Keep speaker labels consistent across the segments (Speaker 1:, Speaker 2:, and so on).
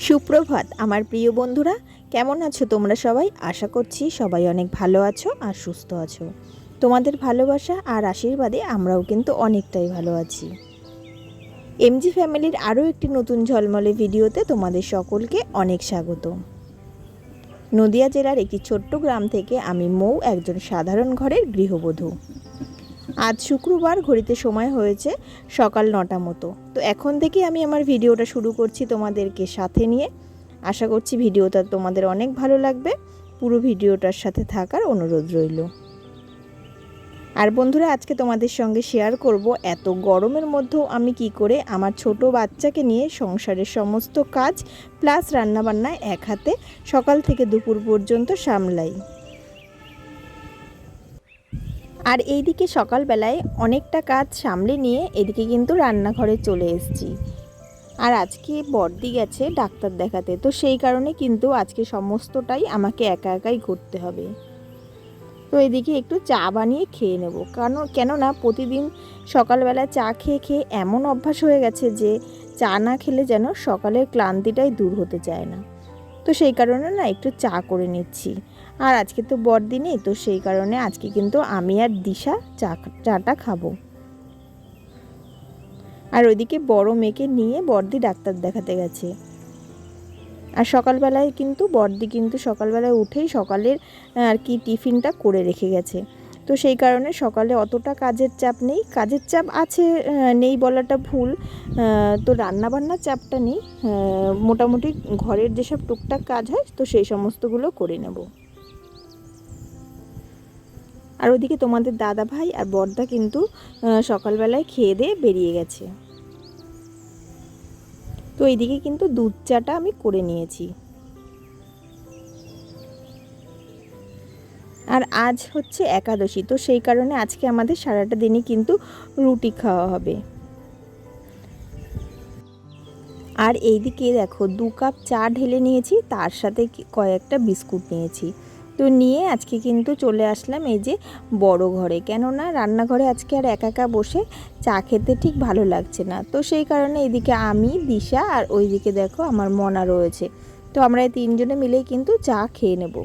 Speaker 1: সুপ্রভাত আমার প্রিয় বন্ধুরা, কেমন আছো তোমরা সবাই? আশা করছি সবাই অনেক ভালো আছো আর সুস্থ আছো। তোমাদের ভালোবাসা আর আশীর্বাদে আমরাও কিন্তু অনেকটাই ভালো আছি। এমজি ফ্যামিলির আরও একটি নতুন ঝলমলে ভিডিওতে তোমাদের সকলকে অনেক স্বাগত। নদিয়া জেলার একটি ছোট্ট গ্রাম থেকে আমি মৌ, একজন সাধারণ ঘরের গৃহবধূ। আজ শুক্রবার, ঘড়িতে সময় হয়েছে সকাল 9টা মতো। তো এখন থেকে আমি আমার ভিডিওটা শুরু করছি তোমাদেরকে সাথে নিয়ে। আশা করছি ভিডিওটা তোমাদের অনেক ভালো লাগবে। পুরো ভিডিওটার সাথে থাকার অনুরোধ রইল। আর বন্ধুরা, আজকে তোমাদের সঙ্গে শেয়ার করব এত গরমের মধ্যেও আমি কি করে আমার ছোট বাচ্চাকে নিয়ে সংসারের সমস্ত কাজ প্লাস রান্নাবান্না এক হাতে সকাল থেকে দুপুর পর্যন্ত সামলাই। আর এইদিকে সকালবেলায় অনেকটা কাজ সামলে নিয়ে এদিকে কিন্তু রান্নাঘরে চলে এসেছি। আর আজকে বড়দি গেছে ডাক্তার দেখাতে, তো সেই কারণে কিন্তু আজকে সমস্তটাই আমাকে একা একাই করতে হবে। তো এদিকে একটু চা বানিয়ে খেয়ে নেব, কেননা প্রতিদিন সকালবেলা চা খেয়ে খেয়ে এমন অভ্যাস হয়ে গেছে যে চা না খেলে যেন সকালের ক্লান্তিটাই দূর হতে চায় না। তো সেই কারণে না একটু চা করে নিচ্ছি। আর আজকে তো বড়দিনই, তো সেই কারণে আজকে কিন্তু আমি আর দিশা চাটা খাবো। আর ওইদিকে বড় মেয়েকে নিয়ে বড়দি ডাক্তার দেখাতে গেছে। আর সকালবেলায় কিন্তু বড়দি কিন্তু সকালবেলায় উঠেই সকালের আর কি টিফিনটা করে রেখে গেছে। তো সেই কারণে সকালে অতটা কাজের চাপ নেই, কাজের চাপ আছে নেই বলাটা ভুল, তো রান্নাবান্নার চাপটা নেই। মোটামুটি ঘরের যেসব টুকটাক কাজ হয় তো সেই সমস্তগুলো করে নেব। আর ওদিকে তোমাদের দাদা ভাই আর বড়দা কিন্তু সকালবেলায় খেয়ে দিয়ে বেরিয়ে গেছে। তো এইদিকে কিন্তু দুধ চাটা আমি করে নিয়েছি। আর আজ হচ্ছে একাদশী, তো সেই কারণে আজকে আমাদের সারাটা দিনই কিন্তু রুটি খাওয়া হবে। আর এইদিকে দেখো 2 কাপ চা ঢেলে নিয়েছি, তার সাথে কয়েকটা বিস্কুট নিয়েছি। তো নিয়ে আজকে কিন্তু চলে আসলাম এই যে বড় ঘরে, কেননা রান্নাঘরে আজকে আর একা একা বসে চা খেতে ঠিক ভালো লাগছে না। তো সেই কারণে এদিকে আমি, দিশা আর ওইদিকে দেখো আমার মনা রয়েছে। তো আমরা এই 3 জনে মিলেই কিন্তু চা খেয়ে নেব।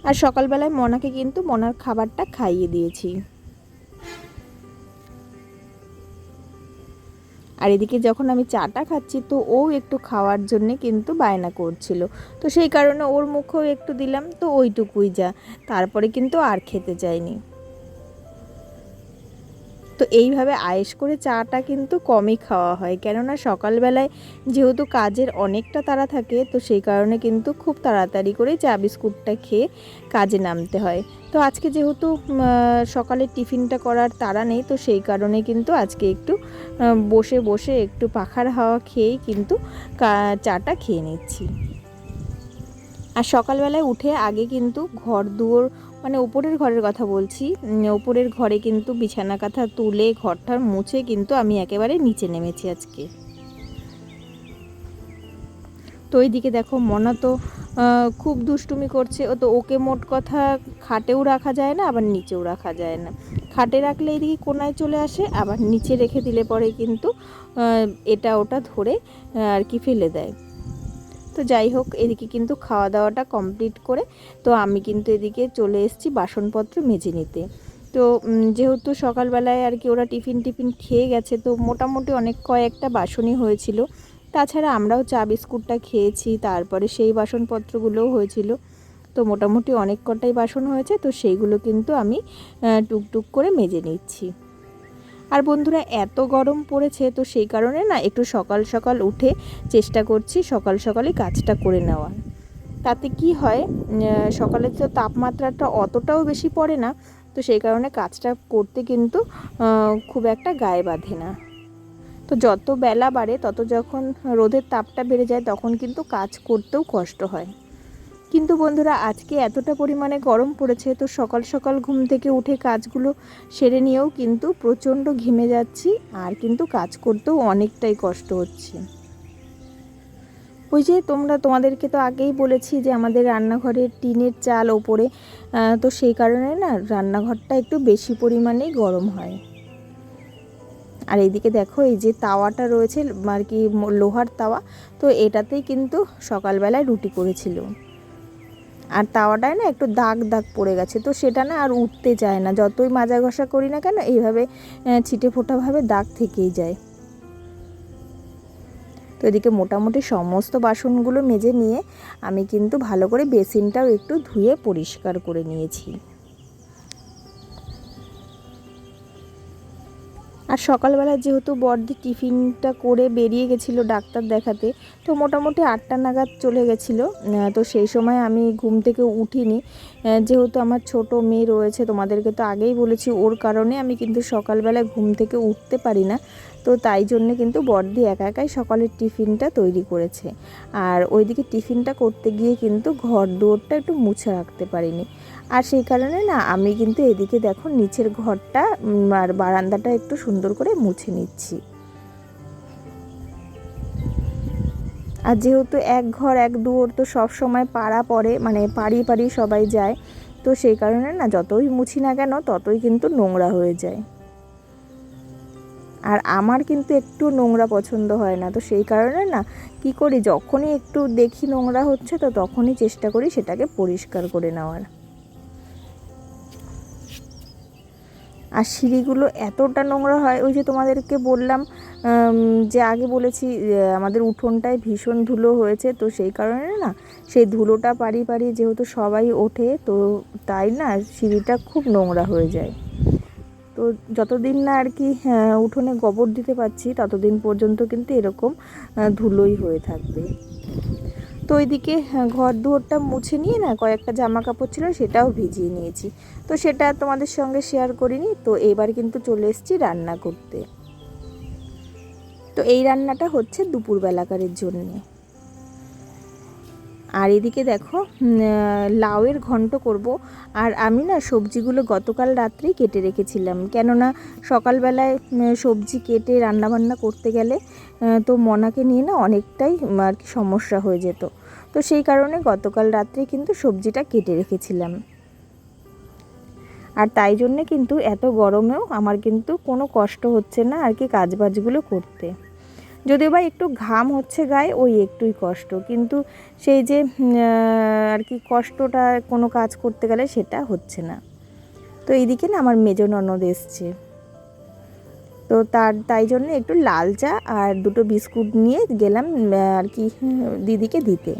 Speaker 1: আর সকালবেলায় মনাকে কিন্তু মনার খাবারটা খাইয়ে দিয়েছি। আর এদিকে যখন আমি চাটা খাচ্ছি তো ও একটু খাওয়ার জন্যে কিন্তু বায়না করছিল। তো সেই কারণে ওর মুখেও একটু দিলাম, তো ওইটুকুই যা, তারপরে কিন্তু আর খেতে চাইনি। তো এইভাবে আয়েশ করে চাটা কিন্তু কমই খাওয়া হয়, কেননা সকালবেলায় যেহেতু কাজের অনেকটা তাড়া থাকে, তো সেই কারণে কিন্তু খুব তাড়াতাড়ি করে চা বিস্কুটটা খেয়ে কাজে নামতে হয়। তো আজকে যেহেতু সকালে টিফিনটা করার তাড়া নেই, তো সেই কারণে কিন্তু আজকে একটু বসে বসে একটু পাখার হাওয়া খেয়েই কিন্তু চাটা খেয়ে নিচ্ছি। আর সকালবেলায় উঠে আগে কিন্তু ঘর দুয়ার, মানে উপরের ঘরের কথা বলছি, উপরের ঘরে কিন্তু বিছানা কাঁথা তুলে ঘরটার মুছে কিন্তু আমি একেবারে নিচে নেমেছি আজকে। তো এইদিকে দেখো মনা তো খুব দুষ্টুমি করছে। ও তো, ওকে মোট কথা খাটেও রাখা যায় না, আবার নিচেও রাখা যায় না। খাটে রাখলে এদিকে কোনায় চলে আসে, আবার নিচে রেখে দিলে পরে কিন্তু এটা ওটা ধরে আর কি ফেলে দেয়। তো যাই হোক, এদিকে কিন্তু খাওয়া দাওয়াটা কমপ্লিট করে তো আমি কিন্তু এদিকে চলে এসেছি বাসনপত্র মেজে নিতে। তো যেহেতু সকালবেলায় আর কি ওরা টিফিন খেয়ে গেছে, তো মোটামুটি অনেক কয়েকটা বাসনই হয়েছিল। তাছাড়া আমরাও চা বিস্কুটটা খেয়েছি, তারপরে সেই বাসনপত্রগুলোও হয়েছিল। তো মোটামুটি অনেক কটাই বাসন হয়েছে, তো সেইগুলো কিন্তু আমি টুকটুক করে মেজে নিচ্ছি। আর বন্ধুরা, এত গরম পড়েছে, তো সেই কারণে না একটু সকাল সকাল উঠে চেষ্টা করছি সকাল সকালই কাজটা করে নেওয়ার। তাতে কি হয়, সকালে তো তাপমাত্রাটা অতটাও বেশি পড়ে না, তো সেই কারণে কাজটা করতে কিন্তু খুব একটা গায়ে বাঁধে না। তো যত বেলা বাড়ে তত যখন রোদের তাপটা বেড়ে যায় তখন কিন্তু কাজ করতেও কষ্ট হয়। কিন্তু বন্ধুরা, আজকে এতটা পরিমাণে গরম পড়েছে, তো সকাল সকাল ঘুম থেকে উঠে কাজগুলো সেরে নিয়েও কিন্তু প্রচণ্ড ঘেমে যাচ্ছি, আর কিন্তু কাজ করতেও অনেকটাই কষ্ট হচ্ছে। ওই যে তোমাদেরকে তো আগেই বলেছি যে আমাদের রান্নাঘরের টিনের চাল ওপরে, তো সেই কারণে না রান্নাঘরটা একটু বেশি পরিমাণেই গরম হয়। আর এইদিকে দেখো এই যে তাওয়াটা রয়েছে আর কি লোহার তাওয়া, তো এটাতেই কিন্তু সকালবেলায় রুটি করেছিল। আর তাওয়াটায় না একটু দাগ দাগ পড়ে গেছে, তো সেটা না আর উঠতে চায় না, যতই মাজা ঘষা করি না কেন এইভাবে ছিটে ফোটাভাবে দাগ থেকেই যায়। তো এদিকে মোটামুটি সমস্ত বাসনগুলো মেজে নিয়ে আমি কিন্তু ভালো করে বেসিনটাও একটু ধুয়ে পরিষ্কার করে নিয়েছি। আর সকালবেলা যেহেতু বড়দি টিফিনটা করে বেরিয়ে গেছিলো ডাক্তার দেখাতে, তো মোটামুটি 8টা নাগাদ চলে গেছিলো। তো সেই সময় আমি ঘুম থেকে উঠিনি, যেহেতু আমার ছোট মেয়ে রয়েছে, তোমাদেরকে তো আগেই বলেছি, ওর কারণে আমি কিন্তু সকালবেলা ঘুম থেকে উঠতে পারি না। তো তাই জন্য কিন্তু বড়দি একা একাই সকালের টিফিনটা তৈরি করেছে। আর ওইদিকে টিফিনটা করতে গিয়ে কিন্তু ঘর দুয়ারটা একটু মুছে রাখতে পারিনি। আর সেই কারণে না আমি কিন্তু এদিকে দেখো নিচের ঘরটা আর বারান্দাটা একটু সুন্দর করে মুছে নিচ্ছি। আর যেহেতু এক ঘর এক দুয়ার তো সব সময় পাড়া পড়ে, মানে পাড়ি পাড়ি সবাই যায়, তো সেই কারণে না যতই মুছি না কেন ততই কিন্তু নোংরা হয়ে যায়। আর আমার কিন্তু একটু নোংরা পছন্দ হয় না, তো সেই কারণে না কি করি, যখনই একটু দেখি নোংরা হচ্ছে তো তখনই চেষ্টা করি সেটাকে পরিষ্কার করে নেওয়ার। আর সিঁড়িগুলো এতটা নোংরা হয়, ওই যে তোমাদেরকে বললাম যে আগে বলেছি আমাদের উঠোনটায় ভীষণ ধুলো হয়েছে, তো সেই কারণে না সেই ধুলোটা পাড়ি পাড়ি যেহেতু সবাই ওঠে, তো তাই না সিঁড়িটা খুব নোংরা হয়ে যায়। তো যতদিন না আর কি উঠোনে গোবর দিতে পারছি ততদিন পর্যন্ত কিন্তু এরকম ধুলোই হয়ে থাকবে। তো ওইদিকে ঘর দুয়ারটা মুছে নিয়ে না কয়েকটা জামা কাপড় ছিল সেটাও ভিজিয়ে নিয়েছি, তো সেটা তোমাদের সঙ্গে শেয়ার করিনি। তো এইবার কিন্তু চলে এসেছি রান্না করতে। তো এই রান্নাটা হচ্ছে দুপুরবেলাকারের জন্যে। আর এদিকে দেখো লাউয়ের ঘন্ট করব। আর আমি না সবজিগুলো গতকাল রাত্রেই কেটে রেখেছিলাম, কেননা সকালবেলায় সবজি কেটে রান্নাবান্না করতে গেলে তো মনাকে নিয়ে না অনেকটাই আর কি সমস্যা হয়ে যেত। তো সেই কারণে গতকাল রাত্রে কিন্তু সবজিটা কেটে রেখেছিলাম। আর তাই জন্যে কিন্তু এত গরমেও আমার কিন্তু কোনো কষ্ট হচ্ছে না আর কি কাজবাজগুলো করতে। যদিও বা একটু ঘাম হচ্ছে গায়ে, ওই একটুই কষ্ট, কিন্তু সেই যে আর কি কষ্টটা কোনো কাজ করতে গেলে সেটা হচ্ছে না। তো এইদিকে না আমার মেজ ননদ এসছে, তো তাই জন্য একটু লাল চা আর দুটো বিস্কুট নিয়ে গেলাম আর কি দিদিকে দিতে।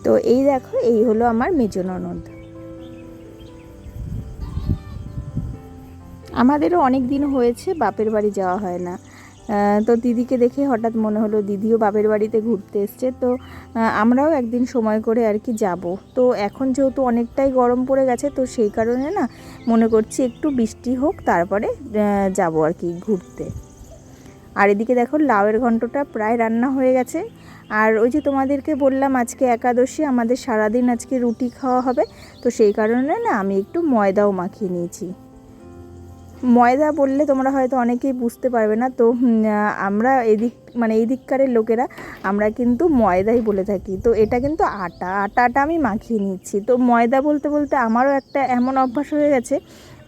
Speaker 1: তো এই দেখো এই হলো আমার মেজ ননদ। আমাদেরও অনেক দিন হয়েছে বাপের বাড়ি যাওয়া হয় না, তো দিদিকে দেখে হঠাৎ মনে হলো দিদিও বাপের বাড়িতে ঘুরতে এসছে, তো আমরাও একদিন সময় করে আর কি যাব। তো এখন যেহেতু অনেকটাই গরম পড়ে গেছে, তো সেই কারণে না মনে করছি একটু বৃষ্টি হোক তারপরে যাব আর কি ঘুরতে। আর এদিকে দেখো লাউয়ের ঘন্টটা প্রায় রান্না হয়ে গেছে। আর ওই যে তোমাদেরকে বললাম আজকে একাদশী, আমাদের সারাদিন আজকে রুটি খাওয়া হবে, তো সেই কারণে না আমি একটু ময়দাও মাখিয়ে নিয়েছি। ময়দা বললে তোমরা হয়তো অনেকেই বুঝতে পারবে না, তো আমরা এদিক মানে এই দিককারের লোকেরা আমরা কিন্তু ময়দাই বলে থাকি। তো এটা কিন্তু আটাটা আমি মাখিয়ে নিচ্ছি। তো ময়দা বলতে বলতে আমারও একটা এমন অভ্যাস হয়ে গেছে,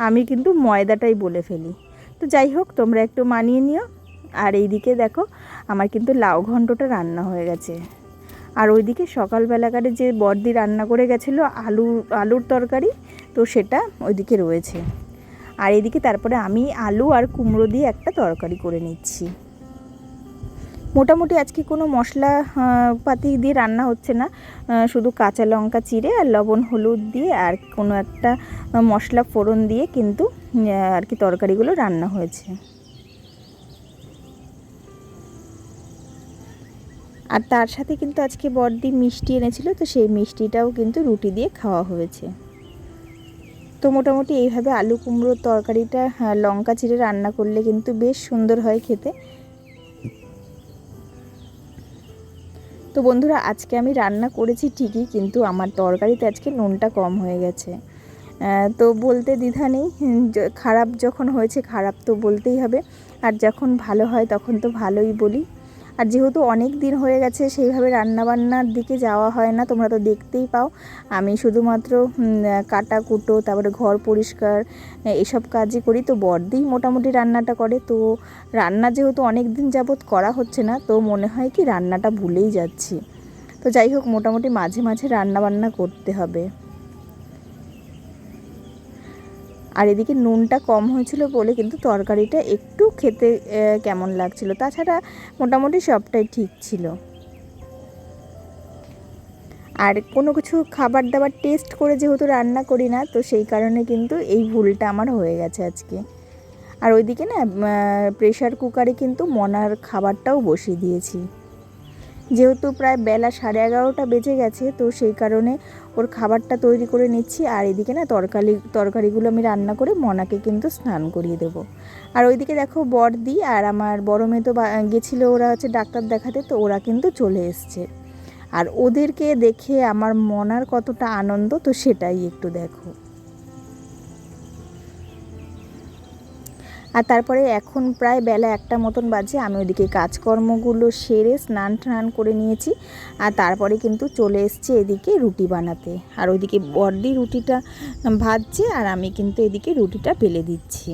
Speaker 1: আমি কিন্তু ময়দাটাই বলে ফেলি। তো যাই হোক, তোমরা একটু মানিয়ে নিও। আর এইদিকে দেখো আমার কিন্তু লাউ ঘন্টটা রান্না হয়ে গেছে। আর ওইদিকে সকালবেলাকারে যে বড়দি রান্না করে গেছিলো আলুর তরকারি, তো সেটা ওইদিকে রয়েছে। আর এদিকে তারপরে আমি আলু আর কুমড়ো দিয়ে একটা তরকারি করে নিচ্ছি। মোটামুটি আজকে কোনো মশলা পাতি দিয়ে রান্না হচ্ছে না, শুধু কাঁচা লঙ্কা চিড়ে আর লবণ হলুদ দিয়ে আর কোনো একটা মশলা ফোড়ন দিয়ে কিন্তু আর কি তরকারিগুলো রান্না হয়েছে। আর তার সাথে কিন্তু আজকে বড়দি মিষ্টি এনেছিল, তো সেই মিষ্টিটাও কিন্তু রুটি দিয়ে খাওয়া হয়েছে। তো মোটামুটি এইভাবে আলু কুমড়োর তরকারিটা লঙ্কা চিড়ে রান্না করলে কিন্তু বেশ সুন্দর হয় খেতে। তো বন্ধুরা আজকে আমি রান্না করেছি ঠিকই, কিন্তু আমার তরকারিতে আজকে নুনটা কম হয়ে গেছে। তো বলতে দ্বিধা নেই, খারাপ যখন হয়েছে খারাপ তো বলতেই হবে, আর যখন ভালো হয় তখন তো ভালোই বলি। আর যেহেতু অনেক দিন হয়ে গেছে সেইভাবে রান্নাবান্নার দিকে যাওয়া হয় না, তোমরা তো দেখতেই পাও আমি শুধুমাত্র কাটা কুটো তারপরে ঘর পরিষ্কার এসব কাজই করি। তো বড়দিই মোটামুটি রান্নাটা করে। তো রান্না যেহেতু অনেক দিন যাবৎ করা হচ্ছে না, তো মনে হয় কি রান্নাটা ভুলেই যাচ্ছি। তো যাই হোক, মোটামুটি মাঝে মাঝে রান্নাবান্না করতে হবে। আর এদিকে নুনটা কম হয়েছিল বলে কিন্তু তরকারিটা একটু খেতে কেমন লাগছিল, তাছাড়া মোটামুটি সবটাই ঠিক ছিল। আর কোনো কিছু খাবার দাবার টেস্ট করে যেহেতু রান্না করি না, তো সেই কারণে কিন্তু এই ভুলটা আমার হয়ে গেছে আজকে। আর ওইদিকে না প্রেশার কুকারে কিন্তু মনার খাবারটাও বসিয়ে দিয়েছি। যেহেতু প্রায় বেলা 11:30 বেজে গেছে, তো সেই কারণে ওর খাবারটা তৈরি করে নিচ্ছি। আর এদিকে না তরকারিগুলো আমি রান্না করে মনাকে কিন্তু স্নান করিয়ে দেবো। আর ওইদিকে দেখো বড়দি আর আমার বড় মেয়ে তো গেছিলো, ওরা হচ্ছে ডাক্তার দেখাতে, তো ওরা কিন্তু চলে এসছে। আর ওদেরকে দেখে আমার মনার কতটা আনন্দ, তো সেটাই একটু দেখো। আর তারপরে এখন প্রায় বেলা 1টা মতন বাজে, আমি ওইদিকে কাজকর্মগুলো সেরে স্নান টান করে নিয়েছি। আর তারপরে কিন্তু চলে এসেছি এদিকে রুটি বানাতে। আর ওইদিকে বড়দি রুটিটা ভাজছে আর আমি কিন্তু এদিকে রুটিটা বেলে দিচ্ছি।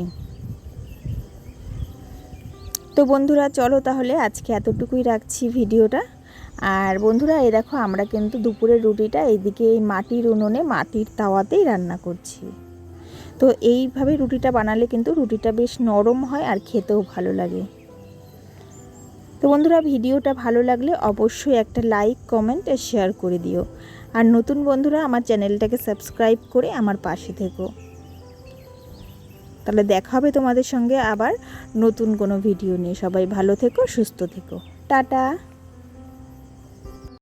Speaker 1: তো বন্ধুরা চলো তাহলে আজকে এতটুকুই রাখছি ভিডিওটা। আর বন্ধুরা এই দেখো আমরা কিন্তু দুপুরের রুটিটা এইদিকে এই মাটির উনুনে মাটির তাওয়াতেই রান্না করছি। তো এইভাবে রুটিটা বানালে কিন্তু রুটিটা বেশ নরম হয় আর খেতেও ভালো লাগে। তো বন্ধুরা ভিডিওটা ভালো লাগলে অবশ্যই একটা লাইক কমেন্ট আর শেয়ার করে দিও। আর নতুন বন্ধুরা আমার চ্যানেলটাকে সাবস্ক্রাইব করে আমার পাশে থেকো। তাহলে দেখা হবে তোমাদের সঙ্গে আবার নতুন কোনো ভিডিও নিয়ে। সবাই ভালো থেকো, সুস্থ থেকো, টাটা।